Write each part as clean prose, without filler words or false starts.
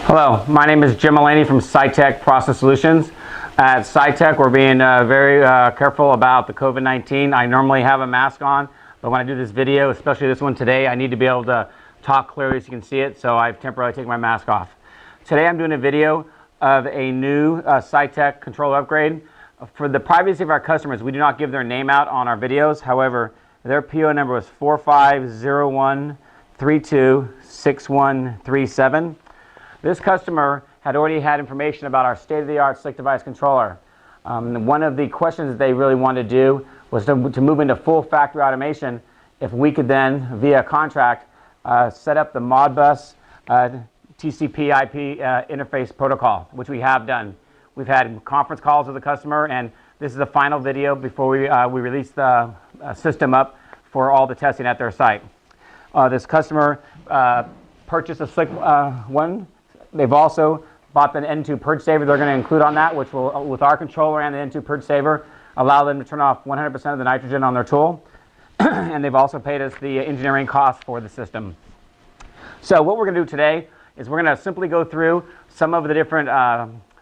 Hello, my name is Jim Mullaney from Sitek Process Solutions. At Sitek, we're being very careful about the COVID-19. I normally have a mask on, but when I do this video, especially this one today, I need to be able to talk clearly so you can see it, so I've temporarily taken my mask off. Today I'm doing a video of a new Sitek controller upgrade. For the privacy of our customers, we do not give their name out on our videos. However, their PO number was 4501326137. This customer had already had information about our state-of-the-art SlickDevice controller. One of the questions that they really wanted to do was to move into full factory automation if we could then, via contract, set up the Modbus TCP IP interface protocol, which we have done. We've had conference calls with the customer, and this is the final video before we release the system up for all the testing at their site. This customer purchased a Slick one. They've also bought the N2 purge saver they're going to include on that, which will, with our controller and the N2 purge saver, allow them to turn off 100% of the nitrogen on their tool. And they've also paid us the engineering costs for the system. So what we're going to do today is we're going to simply go through some of the different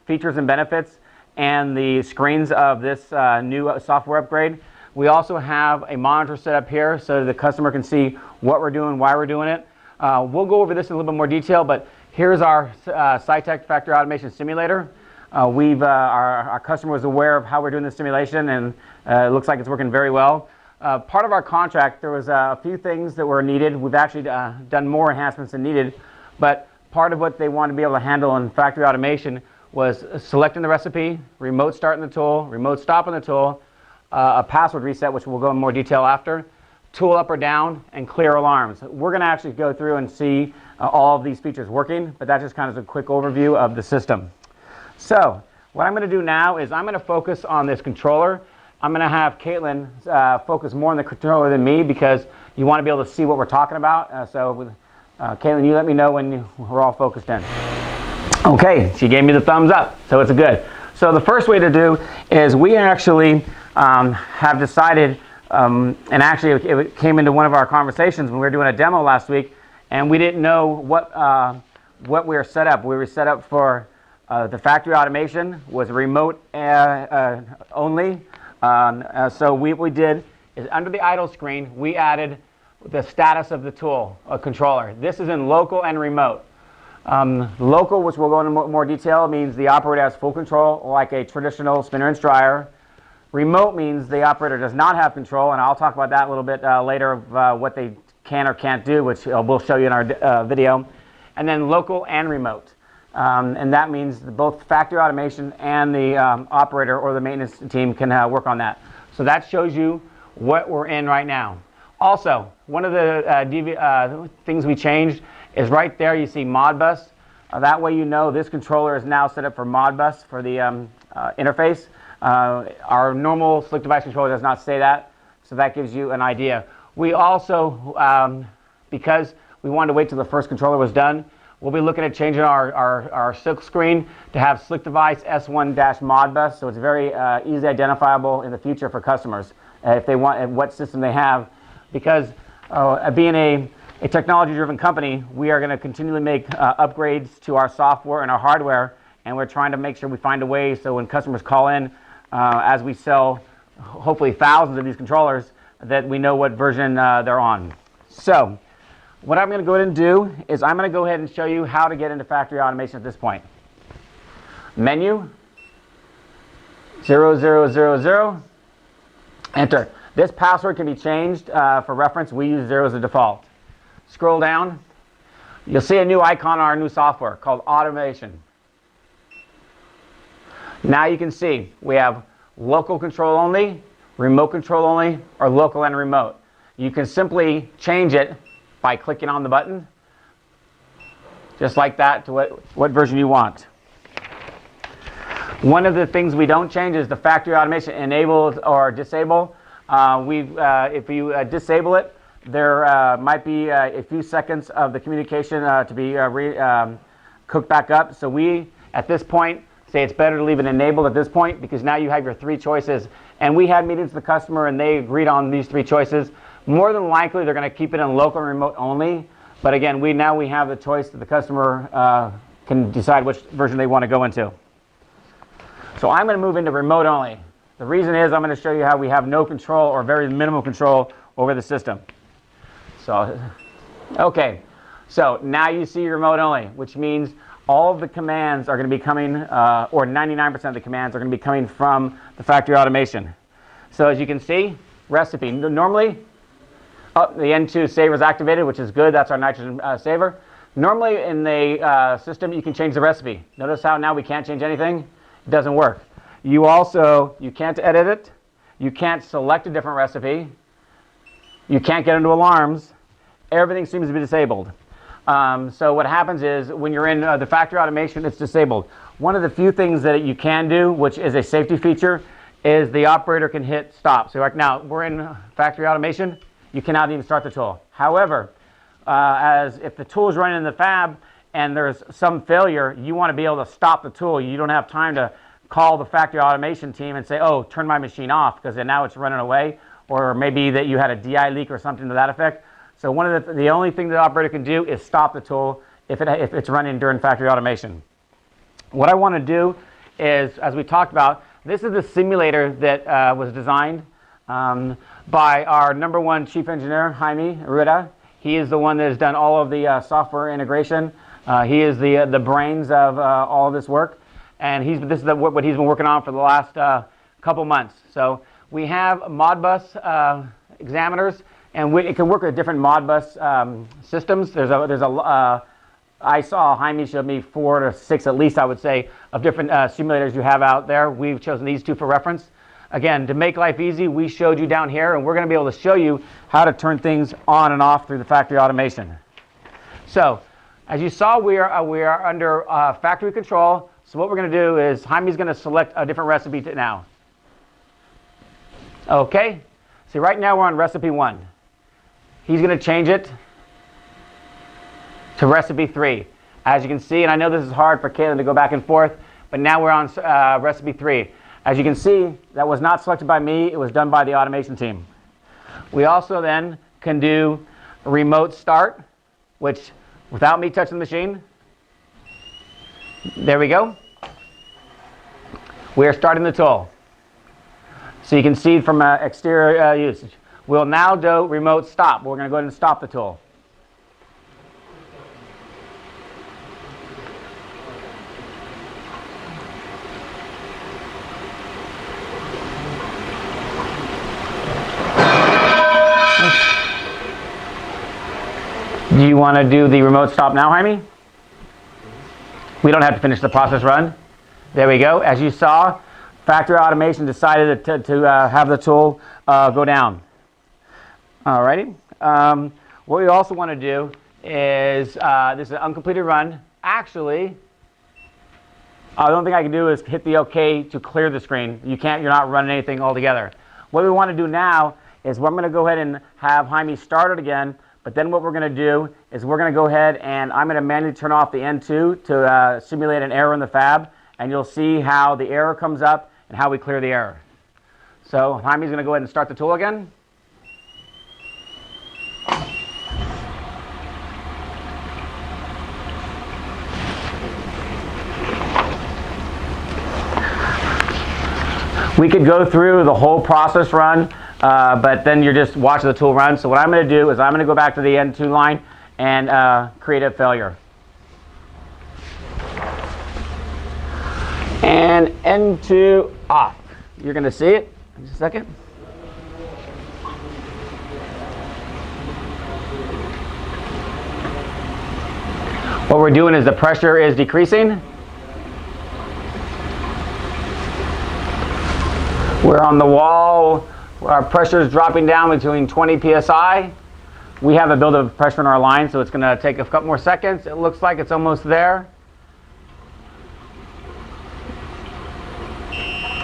features and benefits and the screens of this new software upgrade. We also have a monitor set up here so the customer can see what we're doing, why we're doing it. We'll go over this in a little bit more detail, but here's our Sitek Factory Automation Simulator. Our customer was aware of how we're doing the simulation, and it looks like it's working very well. Part of our contract, there was a few things that were needed. We've actually done more enhancements than needed, but part of what they wanted to be able to handle in factory automation was selecting the recipe, remote starting the tool, remote stopping the tool, a password reset, which we'll go in more detail after, tool up or down, and clear alarms. We're going to actually go through and see all of these features working, but that's just kind of a quick overview of the system. So what I'm going to do now is I'm going to focus on this controller. I'm going to have Caitlin focus more on the controller than me because you want to be able to see what we're talking about. Caitlin, you let me know when we're all focused in. Okay, she gave me the thumbs up, so it's good. So the first way to do is we actually have decided, and actually it came into one of our conversations when we were doing a demo last week, and we didn't know what we were set up. We were set up for the factory automation was remote only. So what we did is under the idle screen, we added the status of the tool, a controller. This is in local and remote. Local, which we'll go into more detail, means the operator has full control like a traditional spinner and strier. Remote means the operator does not have control, and I'll talk about that a little bit later of what they can or can't do, which we'll show you in our video. And then local and remote. And that means both factory automation and the operator or the maintenance team can work on that. So that shows you what we're in right now. Also, one of the things we changed is right there you see Modbus. That way you know this controller is now set up for Modbus for the interface. Our normal SlickDevice controller does not say that, so that gives you an idea. We also, because we wanted to wait till the first controller was done, we'll be looking at changing our silk screen to have SlickDevice S1 Modbus, so it's very easy identifiable in the future for customers if they want what system they have. Because being a technology-driven company, we are going to continually make upgrades to our software and our hardware, and we're trying to make sure we find a way so when customers call in, as we sell hopefully thousands of these controllers, that we know what version they're on. So what I'm going to go ahead and do is I'm going to go ahead and show you how to get into factory automation at this point. Menu, 0000, enter. This password can be changed for reference. We use 0 as a default. Scroll down. You'll see a new icon on our new software called Automation. Now you can see we have local control only, remote control only, or local and remote. You can simply change it by clicking on the button, just like that, to what version you want. One of the things we don't change is the factory automation enable or disable. If you disable it, there might be a few seconds of the communication to be cooked back up. So we, at this point, say it's better to leave it enabled at this point because now you have your three choices. And we had meetings with the customer and they agreed on these three choices. More than likely, they're going to keep it in local and remote only. But again, we have the choice that the customer can decide which version they want to go into. So I'm going to move into remote only. The reason is I'm going to show you how we have no control or very minimal control over the system. So, okay, so now you see remote only, which means all of the commands are going to be coming, or 99% of the commands are going to be coming from the factory automation. So as you can see, recipe. Normally, the N2 saver is activated, which is good. That's our nitrogen saver. Normally in the system, you can change the recipe. Notice how now we can't change anything? It doesn't work. You can't edit it. You can't select a different recipe. You can't get into alarms. Everything seems to be disabled. So what happens is when you're in the factory automation, it's disabled. One of the few things that you can do, which is a safety feature, is the operator can hit stop. So right now, we're in factory automation. You cannot even start the tool. However, as if the tool is running in the fab and there's some failure, you want to be able to stop the tool. You don't have time to call the factory automation team and say, oh, turn my machine off, because then now it's running away. Or maybe that you had a DI leak or something to that effect. So one of the only thing the operator can do is stop the tool if it's running during factory automation. What I want to do is, as we talked about, this is the simulator that was designed by our #1 chief engineer, Jaime Rueda. He is the one that has done all of the software integration. He is the brains of all of this work. And this is what he's been working on for the last couple months. So we have Modbus examiners, and it can work with different Modbus systems. I saw Jaime showed me 4 to 6 at least, I would say, of different simulators you have out there. We've chosen these 2 for reference. Again, to make life easy, we showed you down here, and we're going to be able to show you how to turn things on and off through the factory automation. So, as you saw, we are under factory control. So what we're going to do is Jaime's going to select a different recipe now. Okay. See, right now we're on recipe 1. He's going to change it to recipe 3. As you can see, and I know this is hard for Caitlin to go back and forth, but now we're on recipe 3. As you can see, that was not selected by me. It was done by the automation team. We also then can do remote start, which without me touching the machine. There we go. We are starting the tool. So you can see from exterior usage. We'll now do remote stop. We're going to go ahead and stop the tool. Do you want to do the remote stop now, Jaime? We don't have to finish the process run. There we go. As you saw, factory automation decided to have the tool go down. Alrighty. What we also want to do is, this is an uncompleted run. Actually, the only thing I can do is hit the OK to clear the screen. You're not running anything altogether. What we want to do now is I'm going to go ahead and have Jaime start it again. But then what we're going to do is we're going to go ahead and I'm going to manually turn off the N2 to simulate an error in the fab. And you'll see how the error comes up and how we clear the error. So Jaime's going to go ahead and start the tool again. We could go through the whole process run. But then you're just watching the tool run. So what I'm going to do is I'm going to go back to the N2 line and create a failure. And N2 off. You're going to see it in just a second. What we're doing is the pressure is decreasing. We're on the wall. Our pressure is dropping down between 20 psi. We have a buildup of pressure in our line, so it's going to take a couple more seconds. It looks like it's almost there.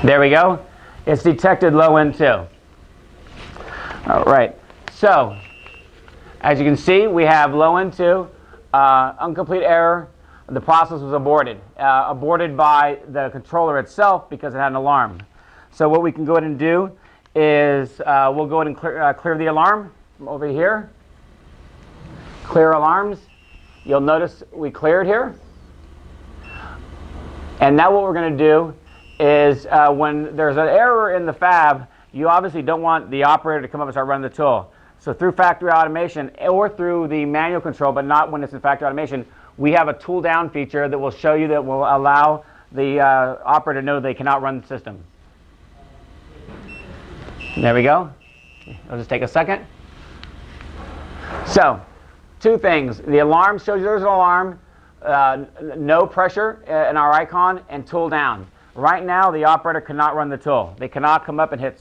There we go. It's detected low N2. All right. So, as you can see, we have low N2, incomplete error. The process was aborted. Aborted by the controller itself because it had an alarm. So what we can go ahead and do is we'll go ahead and clear the alarm from over here. Clear alarms. You'll notice we cleared here. And now what we're going to do is when there's an error in the fab, you obviously don't want the operator to come up and start running the tool. So through factory automation or through the manual control, but not when it's in factory automation, we have a tool down feature that will show you, that will allow the operator to know they cannot run the system. There we go. It'll just take a second. So, two things. The alarm shows you there's an alarm, no pressure in our icon, and tool down. Right now, the operator cannot run the tool. They cannot come up and hit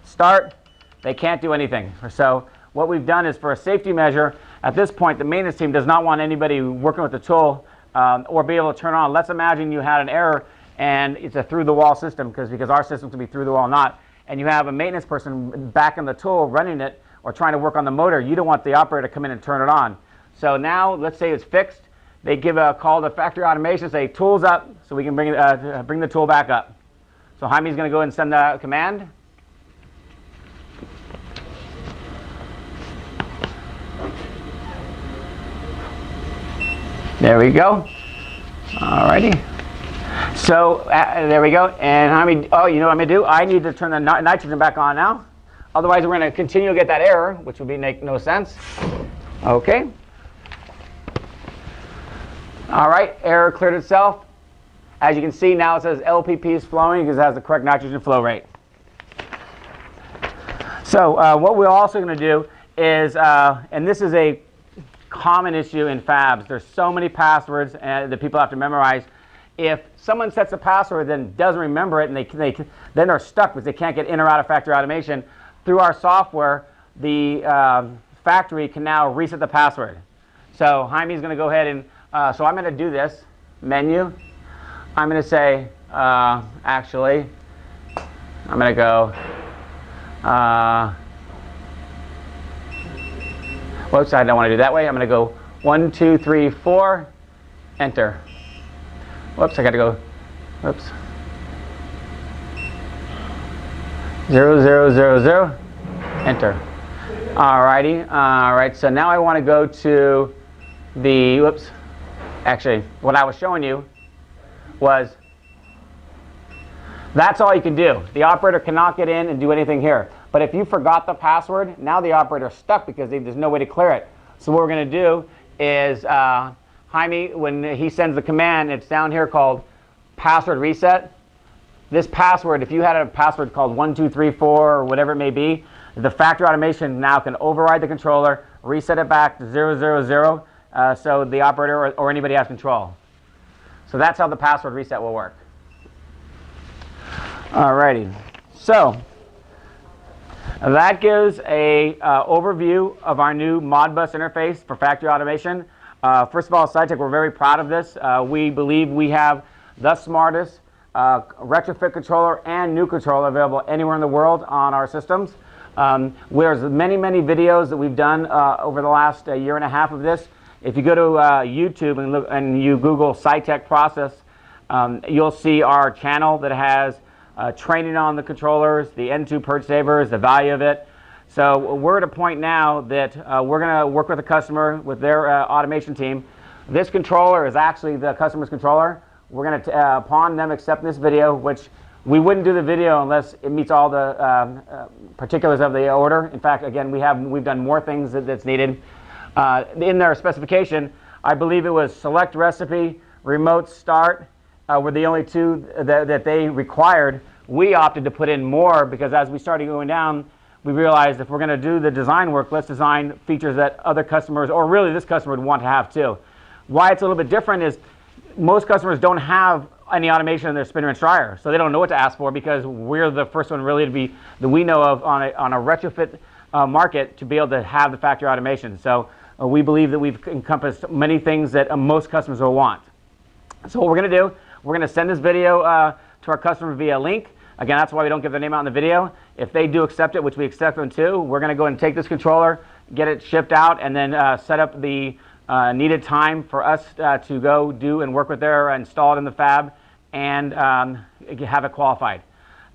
start. They can't do anything. So what we've done is, for a safety measure, at this point, the maintenance team does not want anybody working with the tool or be able to turn on. Let's imagine you had an error and it's a through-the-wall system, because our system can be through-the-wall, not, and you have a maintenance person back in the tool running it or trying to work on the motor. You don't want the operator to come in and turn it on. So now, let's say it's fixed. They give a call to factory automation, say tool's up, so we can bring the tool back up. So Jaime's going to go ahead and send the command. There we go. Alrighty. So there we go. And Jaime, oh, you know what I'm going to do? I need to turn the nitrogen back on now. Otherwise, we're going to continue to get that error, which would make no sense. Okay. All right, error cleared itself. As you can see, now it says LPP is flowing because it has the correct nitrogen flow rate. So what we're also going to do is, and this is a common issue in fabs, there's so many passwords that people have to memorize. If someone sets a password and doesn't remember it, and then they're stuck because they can't get in or out of factory automation, through our software, the factory can now reset the password. So Jaime's going to go ahead and so I'm going to do this menu. I'm going to say, actually, I'm going to go, whoops, I don't want to do that way. I'm going to go 1, 2, 3, 4, enter. Whoops, I got to go, whoops. 0, 0, 0, 0, enter. Alrighty, alright, so now I want to go to the, whoops. Actually, what I was showing you was, that's all you can do. The operator cannot get in and do anything here. But if you forgot the password, now the operator's stuck because there's no way to clear it. So what we're going to do is, Jaime, when he sends the command, it's down here called password reset. This password, if you had a password called 1234 or whatever it may be, the factory automation now can override the controller, reset it back to 000. So the operator or anybody has control. So that's how the password reset will work. Alrighty, so that gives a overview of our new Modbus interface for factory automation. First of all, Sitek, we're very proud of this. We believe we have the smartest retrofit controller and new controller available anywhere in the world on our systems. There's many videos that we've done over the last year and a half of this. If you go to YouTube and look and you Google Sitek process, you'll see our channel that has training on the controllers, the N2 purge savers, the value of it. So we're at a point now that we're going to work with the customer, with their automation team. This controller is actually the customer's controller. We're going to, upon them accepting this video, which we wouldn't do the video unless it meets all the particulars of the order. In fact, again, we've done more things that's needed. In their specification, I believe it was select recipe, remote start were the only two that they required. We opted to put in more because as we started going down, we realized if we're going to do the design work, let's design features that other customers, or really this customer, would want to have too. Why it's a little bit different is most customers don't have any automation in their spinner and strier, so they don't know what to ask for because we're the first one really to be that we know of on a retrofit market to be able to have the factory automation. So we believe that we've encompassed many things that most customers will want. So what we're going to do, we're going to send this video to our customer via link. Again, that's why we don't give their name out in the video. If they do accept it, which we accept them to, we're going to go and take this controller, get it shipped out, and then set up the needed time for us to go do and work with their install it in the fab and have it qualified.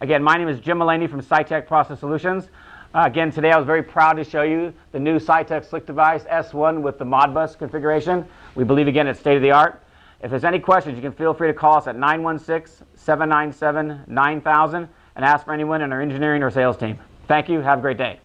Again, my name is Jim Mullaney from Sitek Process Solutions. Again, today I was very proud to show you the new Sitek SlickDevice S1 with the Modbus configuration. We believe, again, it's state-of-the-art. If there's any questions, you can feel free to call us at 916-797-9000 and ask for anyone in our engineering or sales team. Thank you. Have a great day.